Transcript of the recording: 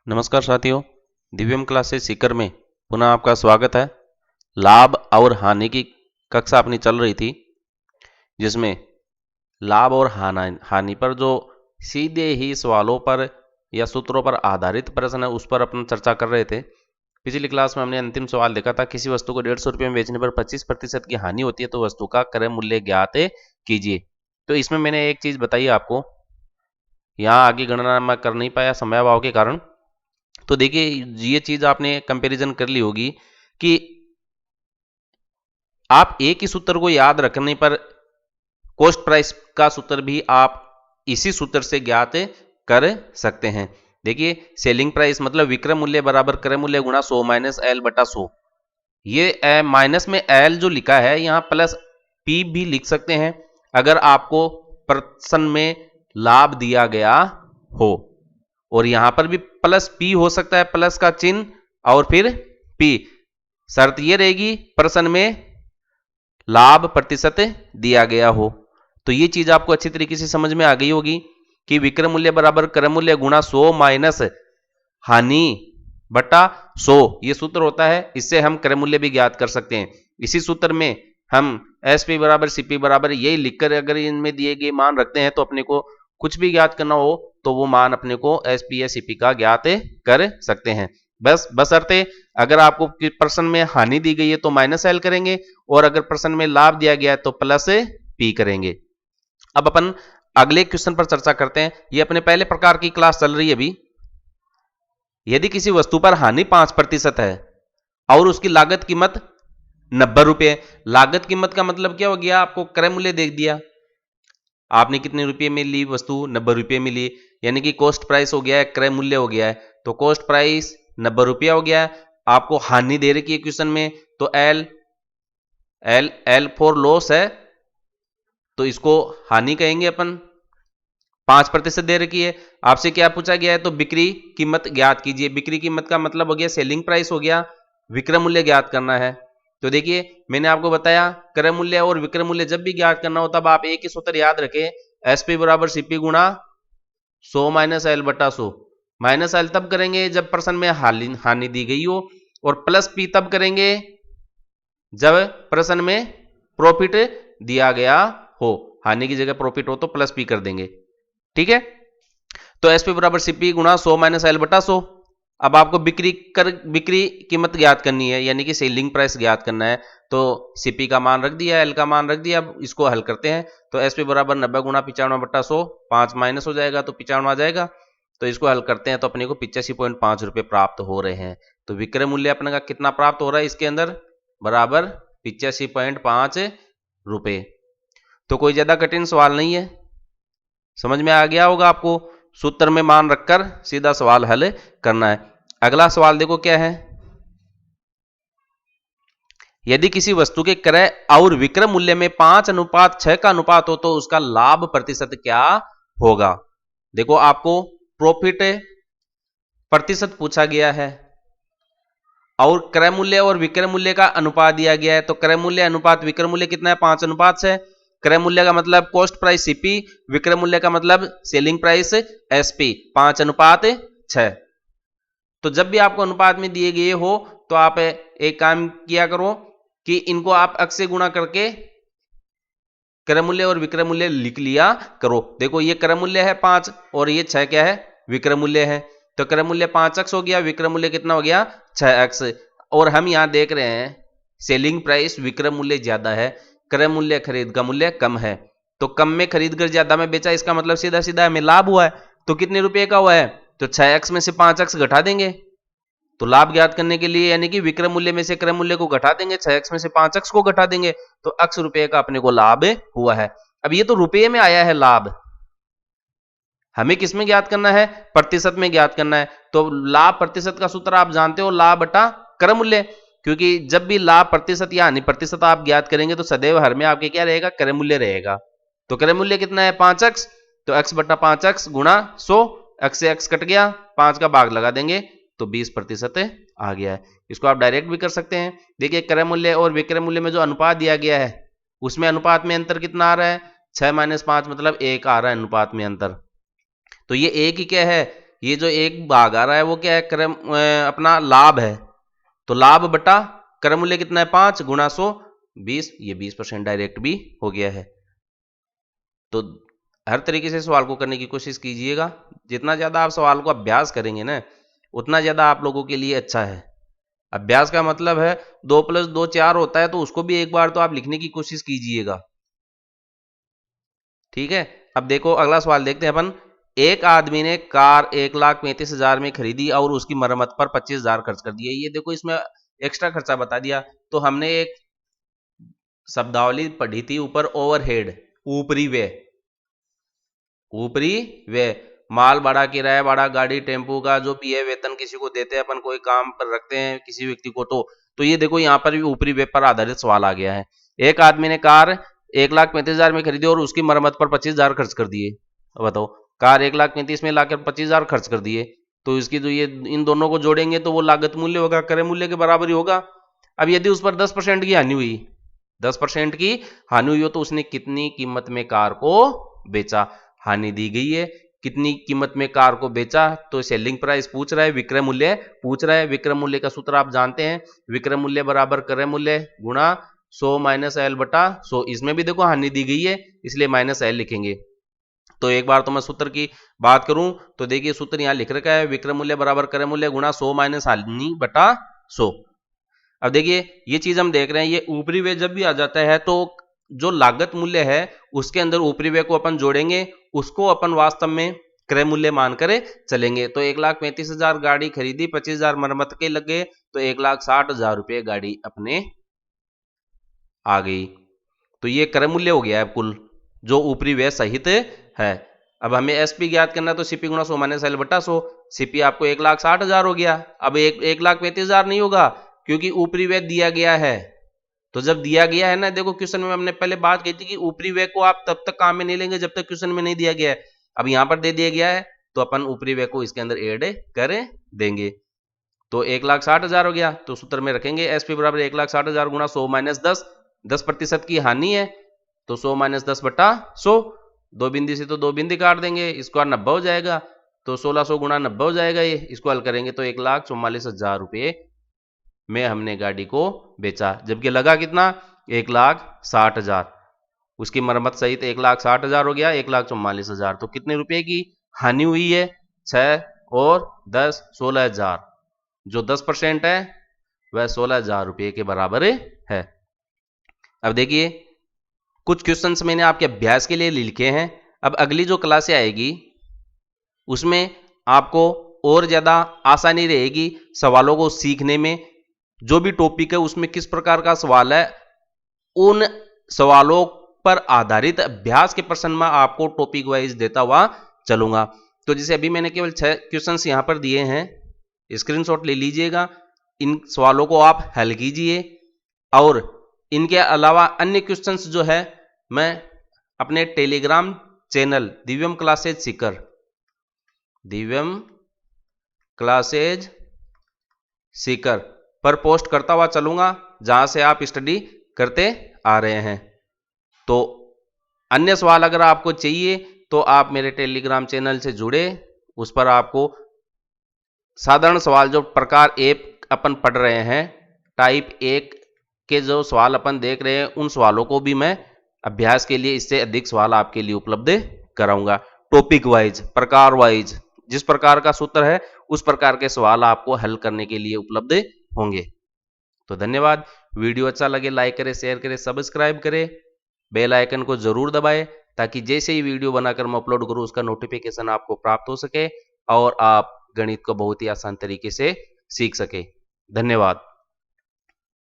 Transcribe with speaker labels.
Speaker 1: नमस्कार साथियों, दिव्यम क्लासेस सीकर में पुनः आपका स्वागत है। लाभ और हानि की कक्षा अपनी चल रही थी, जिसमें लाभ और हानि पर जो सीधे ही सवालों पर या सूत्रों पर आधारित प्रश्न है उस पर अपन चर्चा कर रहे थे। पिछली क्लास में हमने अंतिम सवाल देखा था, किसी वस्तु को 150 रुपये में बेचने पर 25% की हानि होती है तो वस्तु का क्रय मूल्य ज्ञात कीजिए। तो इसमें मैंने एक चीज बताई आपको, यहाँ आगे गणना मैं कर नहीं पाया समय अभाव के कारण। तो देखिए, ये चीज आपने कंपैरिजन कर ली होगी कि आप एक ही सूत्र को याद रखने पर कॉस्ट प्राइस का सूत्र भी आप इसी सूत्र से ज्ञात कर सकते हैं। देखिए, सेलिंग प्राइस मतलब विक्रय मूल्य बराबर क्रय मूल्य गुणा 100 माइनस एल बटा 100। ये माइनस में एल जो लिखा है यहाँ प्लस पी भी लिख सकते हैं अगर आपको प्रश्न में लाभ दिया गया हो, और यहां पर भी प्लस पी हो सकता है, प्लस का चिन्ह और फिर पी। शर्त यह रहेगी प्रश्न में लाभ प्रतिशत दिया गया हो। तो ये चीज आपको अच्छी तरीके से समझ में आ गई होगी कि विक्रय मूल्य बराबर क्रय मूल्य गुणा 100 माइनस हानि बटा 100 ये सूत्र होता है। इससे हम क्रय मूल्य भी ज्ञात कर सकते हैं। इसी सूत्र में हम एस पी बराबर सी पी बराबर यही लिखकर अगर इनमें दिए गए मान रखते हैं तो अपने को कुछ भी ज्ञात करना हो तो वो मान अपने को एस पी या सी पी का ज्ञात कर सकते हैं। बशर्ते अगर आपको प्रश्न में हानि दी गई है तो माइनस एल करेंगे, और अगर प्रश्न में लाभ दिया गया है तो प्लस पी करेंगे। अब अपन अगले क्वेश्चन पर चर्चा करते हैं। ये अपने पहले प्रकार की क्लास चल रही है अभी। यदि किसी वस्तु पर हानि 5% है और उसकी लागत कीमत 90 रुपये। लागत कीमत का मतलब क्या हो गया, आपको क्रय मूल्य दे दिया, आपने कितने रुपये में ली वस्तु, 90 रुपये में ली, यानी कि कॉस्ट प्राइस हो गया है, क्रय मूल्य हो गया है। तो कॉस्ट प्राइस 90 रुपया हो गया है। आपको हानि दे रखी है क्वेश्चन में, तो L L L for loss है तो इसको हानि कहेंगे अपन। 5% दे रखी है। आपसे क्या पूछा गया है, तो बिक्री कीमत ज्ञात कीजिए। बिक्री कीमत का मतलब हो गया सेलिंग प्राइस हो गया, विक्रय मूल्य ज्ञात करना है। तो देखिए, मैंने आपको बताया क्रय मूल्य और विक्रय मूल्य जब भी ज्ञात करना हो तब आप एक ही सूत्र याद रखें, एसपी बराबर सीपी गुणा 100 माइनस एल बटा 100। माइनस एल तब करेंगे जब प्रश्न में हानि दी गई हो, और प्लस पी तब करेंगे जब प्रश्न में प्रॉफिट दिया गया हो। हानि की जगह प्रॉफिट हो तो प्लस पी कर देंगे, ठीक है। तो एसपी बराबर सीपी गुणा 100 माइनस एल बटा 100। अब आपको बिक्री कीमत ज्ञात करनी है, यानी कि सेलिंग प्राइस ज्ञात करना है। तो सीपी का मान रख दिया, एल का मान रख दिया। अब इसको हल करते हैं तो एसपी बराबर 90 गुणा 95 बटा 100, 5 माइनस हो जाएगा तो 95 आ जाएगा। तो इसको हल करते हैं तो अपने को 85.5 रुपये प्राप्त हो रहे हैं। तो विक्रय मूल्य अपने का कितना प्राप्त हो रहा है इसके अंदर, बराबर 85.5 रुपये। तो कोई ज्यादा कठिन सवाल नहीं है, समझ में आ गया होगा आपको। सूत्र में मान रखकर सीधा सवाल हल करना है। अगला सवाल देखो क्या है, यदि किसी वस्तु के क्रय और विक्रय मूल्य में 5:6 का अनुपात हो तो उसका लाभ प्रतिशत क्या होगा। देखो, आपको प्रॉफिट प्रतिशत पूछा गया है और क्रय मूल्य और विक्रय मूल्य का अनुपात दिया गया है। तो क्रय मूल्य अनुपात विक्रय मूल्य कितना है, 5:6। क्रय मूल्य का मतलब कॉस्ट प्राइस सीपी, विक्रय मूल्य का मतलब सेलिंग प्राइस एसपी, 5:6। तो जब भी आपको अनुपात में दिए गए हो तो आप एक काम किया करो कि इनको आप अक्स से गुणा करके क्रय मूल्य और विक्रय मूल्य लिख लिया करो। देखो, ये क्रय मूल्य है 5 और ये 6 क्या है, विक्रय मूल्य है। तो क्रय मूल्य 5x हो गया, विक्रय मूल्य कितना हो गया, 6x। और हम यहां देख रहे हैं सेलिंग प्राइस विक्रय मूल्य ज्यादा है, क्रय मूल्य खरीद का मूल्य कम है। तो कम में खरीद कर ज्यादा में बेचा, इसका मतलब सीधा सीधा हमें लाभ हुआ है। तो कितने रुपए का हुआ है, तो 6x में से 5x घटा देंगे। तो लाभ ज्ञात करने के लिए यानी कि विक्रय मूल्य में से क्रय मूल्य को घटा देंगे, 6x में से 5x को घटा देंगे, तो x रुपये का अपने को लाभ हुआ है। अब ये तो रुपये में आया है लाभ, हमें किसमें ज्ञात करना है, प्रतिशत में ज्ञात करना है। तो लाभ प्रतिशत का सूत्र आप जानते हो, लाभ बटा क्रय मूल्य। क्योंकि जब भी लाभ प्रतिशत या हानि प्रतिशत आप ज्ञात करेंगे तो सदैव हर में आपके क्या रहेगा, क्रय मूल्य रहेगा। तो क्रय मूल्य कितना है, 5x। तो x बटा 5x गुणा 100, x से x कट गया, 5 का भाग लगा देंगे तो 20% आ गया है। इसको आप डायरेक्ट भी कर सकते हैं। देखिए, क्रय मूल्य और विक्रय मूल्य में जो अनुपात दिया गया है उसमें अनुपात में अंतर कितना आ रहा है, 6 - 5 मतलब 1 आ रहा है अनुपात में अंतर। तो ये एक ही क्या है, ये जो एक भाग आ रहा है वो क्या है, क्रय अपना लाभ है, तो लाभ बटा क्रय मूल्य कितना है 5 गुणा 100 20, ये 20% डायरेक्ट भी हो गया है। तो हर तरीके से सवाल को करने की कोशिश कीजिएगा, जितना ज्यादा आप सवाल को अभ्यास करेंगे ना उतना ज्यादा आप लोगों के लिए अच्छा है। अभ्यास का मतलब है 2 + 2 4 होता है, तो उसको भी एक बार तो आप लिखने की कोशिश कीजिएगा, ठीक है। अब देखो अगला सवाल देखते हैं अपन। एक आदमी ने कार 1,35,000 में खरीदी और उसकी मरम्मत पर 25,000 खर्च कर दिए। ये देखो इसमें एक्स्ट्रा खर्चा बता दिया। तो हमने एक शब्दावली पढ़ी थी ऊपर, ओवरहेड, ऊपरी व्यय। ऊपरी व्यय माल भाड़ा, किराया भाड़ा, गाड़ी टेम्पू का जो भी है, वेतन किसी को देते हैं अपन, कोई काम पर रखते हैं किसी व्यक्ति को, तो ये देखो यहाँ पर भी ऊपरी व्यय पर आधारित सवाल आ गया है। एक आदमी ने कार 1,35,000 में खरीदी और उसकी मरम्मत पर 25,000 खर्च कर दिए। बताओ, कार 1,35,000 में लाकर 25,000 खर्च कर दिए, तो इसकी जो ये इन दोनों को जोड़ेंगे तो वो लागत मूल्य होगा, क्रय मूल्य के बराबर ही होगा। अब यदि उस पर 10% की हानि हुई, 10% की हानि हुई हो, तो उसने कितनी कीमत में कार को बेचा। हानि दी गई है, कितनी कीमत में कार को बेचा, तो सेलिंग प्राइस पूछ रहा है, विक्रय मूल्य पूछ रहा है। विक्रय मूल्य का सूत्र आप जानते हैं, विक्रय मूल्य बराबर क्रय मूल्य गुणा 100 माइनस एल बटा 100। इसमें भी देखो हानि दी गई है इसलिए माइनस एल लिखेंगे। तो एक बार तो मैं सूत्र की बात करूं तो देखिए सूत्र यहां लिख रखा है, विक्रय मूल्य बराबर क्रय मूल्य गुणा 100 माइनस हानि बटा 100। अब देखिए ये चीज हम देख रहे हैं, ये ऊपरी व्यय जब भी आ जाता है तो जो लागत मूल्य है उसके अंदर ऊपरी व्यय को अपन जोड़ेंगे, उसको अपन वास्तव में क्रय मूल्य मानकर चलेंगे। तो 1,35,000 गाड़ी खरीदी, 25,000 मरम्मत के लगे, तो 1,60,000 रुपये गाड़ी अपने आ गई। तो ये क्रय मूल्य हो गया है कुल, जो ऊपरी व्यय सहित है। अब हमें एसपी ज्ञात करना, तो सीपी गुणा 100 माइनस एल बटा 100। सीपी आपको 1,60,000 हो गया। अब 1,35,000 नहीं होगा क्योंकि ऊपरी व्यय दिया गया है। तो जब दिया गया है ना, देखो क्वेश्चन में हमने पहले बात की थी कि ऊपरी व्यय को आप तब तक काम में नहीं लेंगे जब तक क्वेश्चन में नहीं दिया गया है। अब यहां पर दे दिया गया है तो अपन ऊपरी व्यय को इसके अंदर ऐड कर देंगे। तो 1,60,000 हो गया, तो सूत्र में रखेंगे एसपी बराबर 1,60,000 गुणा 100 माइनस 10। 10% की हानि है तो 100 माइनस 10 बटा 100। दो बिंदी से तो दो बिंदी काट देंगे, इसको 90 हो जाएगा, तो 1600 गुणा 90 हो जाएगा। ये इसको हल करेंगे तो 1,44,000 रुपये में हमने गाड़ी को बेचा, जबकि लगा कितना 1,60,000। उसकी मरम्मत सहित 1,60,000 हो गया, 1,44,000। तो कितने रुपए की हानि हुई है, 6 और 10 16,000। जो 10% है वह 16,000 रुपये के बराबर है। अब देखिए कुछ क्वेश्चंस मैंने आपके अभ्यास के लिए लिखे हैं। अब अगली जो क्लासें आएगी उसमें आपको और ज्यादा आसानी रहेगी सवालों को सीखने में। जो भी टॉपिक है उसमें किस प्रकार का सवाल है, उन सवालों पर आधारित अभ्यास के प्रश्न में आपको टॉपिक वाइज देता हुआ चलूंगा। तो जैसे अभी मैंने केवल 6 क्वेश्चंस यहां पर दिए हैं, स्क्रीनशॉट ले लीजिएगा, इन सवालों को आप हल कीजिए। और इनके अलावा अन्य क्वेश्चंस जो है मैं अपने Telegram channel Divyam classes Sikar, Divyam classes Sikar पर पोस्ट करता हुआ चलूंगा, जहां से आप स्टडी करते आ रहे हैं। तो अन्य सवाल अगर आपको चाहिए तो आप मेरे टेलीग्राम चैनल से जुड़े, उस पर आपको साधारण सवाल जो प्रकार एक अपन पढ़ रहे हैं, टाइप 1 के जो सवाल अपन देख रहे हैं, उन सवालों को भी मैं अभ्यास के लिए इससे अधिक सवाल आपके लिए उपलब्ध कराऊंगा। टॉपिक वाइज, प्रकार वाइज, जिस प्रकार का सूत्र है उस प्रकार के सवाल आपको हल करने के लिए उपलब्ध होंगे। तो धन्यवाद। वीडियो अच्छा लगे लाइक करें, शेयर करें, सब्सक्राइब करें, बेल आइकन को जरूर दबाएं ताकि जैसे ही वीडियो बनाकर मैं अपलोड करूं उसका नोटिफिकेशन आपको प्राप्त हो सके और आप गणित को बहुत ही आसान तरीके से सीख सके। धन्यवाद।